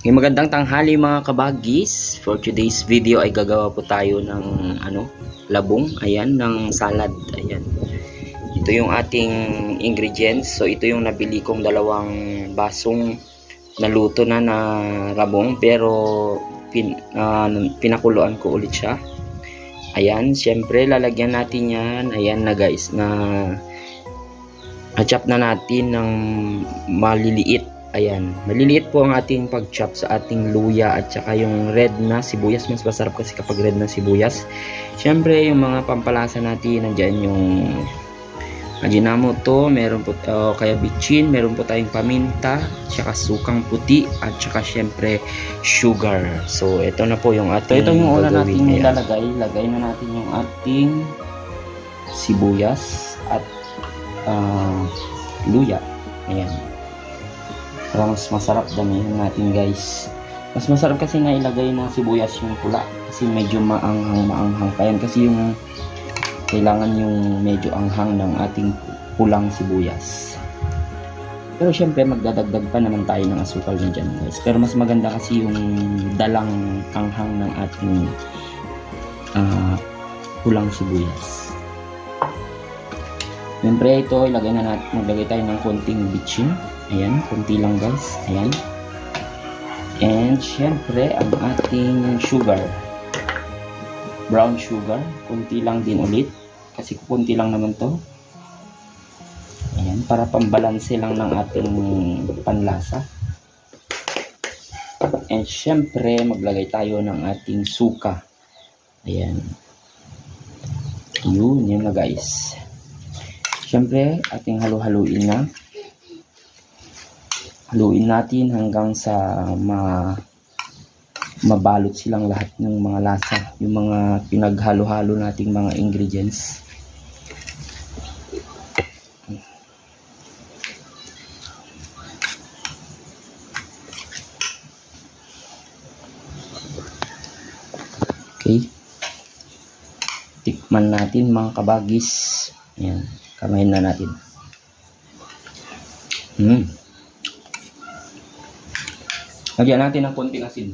Magandang tanghali mga kabagis. For today's video ay gagawa po tayo ng labong, ayan, ng salad. Ayan. Ito yung ating ingredients. So ito yung nabili kong dalawang basong naluto na labong, pero pinakuluan ko ulit siya. Ayan, syempre lalagyan natin yan. Ayan na guys, na chop na natin ng maliliit. Ayan, maliliit po ang ating pag-chop sa ating luya at saka yung red na sibuyas. Mas masarap kasi kapag red na sibuyas. Siyempre, yung mga pampalasa natin, nandyan yung Ajinomoto, meron po kaya bitchin, meron po tayong paminta, saka sukang puti, at saka siyempre sugar. So, ito na po yung ating ito yung una natin ilalagay. Lagay na natin yung ating sibuyas at luya. Ayan. Para mas masarap damihan natin guys. Mas masarap kasi na ilagay na sibuyas yung pula. Kasi medyo maanghang pa yan. Kasi yung kailangan yung medyo anghang ng ating pulang sibuyas. Pero syempre magdadagdag pa naman tayo ng asukal din dyan guys. Pero mas maganda kasi yung dalang anghang ng ating pulang sibuyas. Syempre ito ilagay na natin, maglagay tayo ng konting bitchin. Ayan, konti lang guys. Ayan. And syempre ang ating sugar, brown sugar, konti lang din ulit kasi konti lang naman to. Ayan, para pambalanse lang ng ating panlasa. And syempre maglagay tayo ng ating suka. Ayan. Yun na guys. Syempre ating halu-haluin na. Haluin natin hanggang sa mabalot silang lahat ng mga lasa, yung mga pinaghalo-halo nating mga ingredients. Okay. Tikman natin mga kabagis. Ayan, kamayin na natin. Lagyan natin ng konting asin.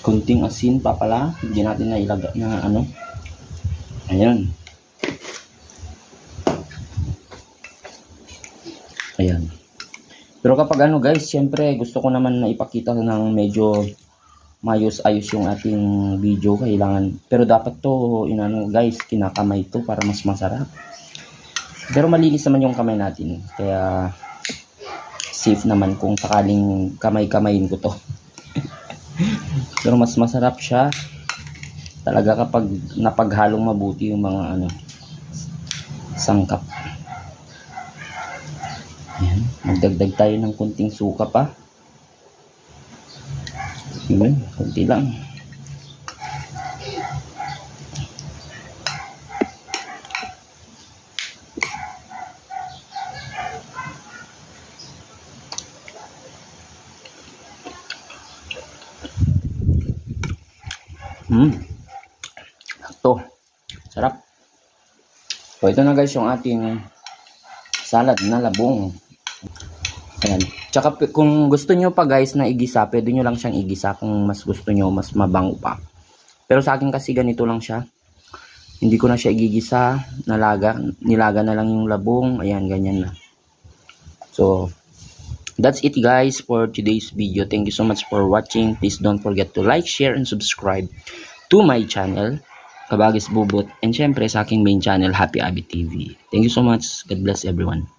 Konting asin pa pala. Lagyan natin na ilagay na Ayan. Ayan. Pero kapag guys, syempre gusto ko naman na ipakita ng medyo mayos-ayos yung ating video. Kailangan. Pero dapat to, guys, kinakamay to para mas masarap. Pero malinis naman yung kamay natin. Kaya safe naman kung sakaling kamay-kamayin ko to. Pero mas masarap siya talaga kapag napaghalong mabuti yung mga sangkap. Ayan. Magdagdag tayo ng kunting suka pa. Yun, kunti lang. Ito, sarap. So ito na guys yung ating salad na labong. Ayan. Tsaka kung gusto nyo pa guys na igisa, pwede nyo lang siyang igisa kung mas gusto nyo, mas mabango pa. Pero sa akin kasi ganito lang siya. Hindi ko na siya igigisa, nilaga na lang yung labong. Ayan, ganyan na. So that's it guys for today's video. Thank you so much for watching. Please don't forget to like, share, and subscribe to my channel, Kabagis Bubot, and syempre sa aking main channel, Happy Abby TV. Thank you so much. God bless everyone.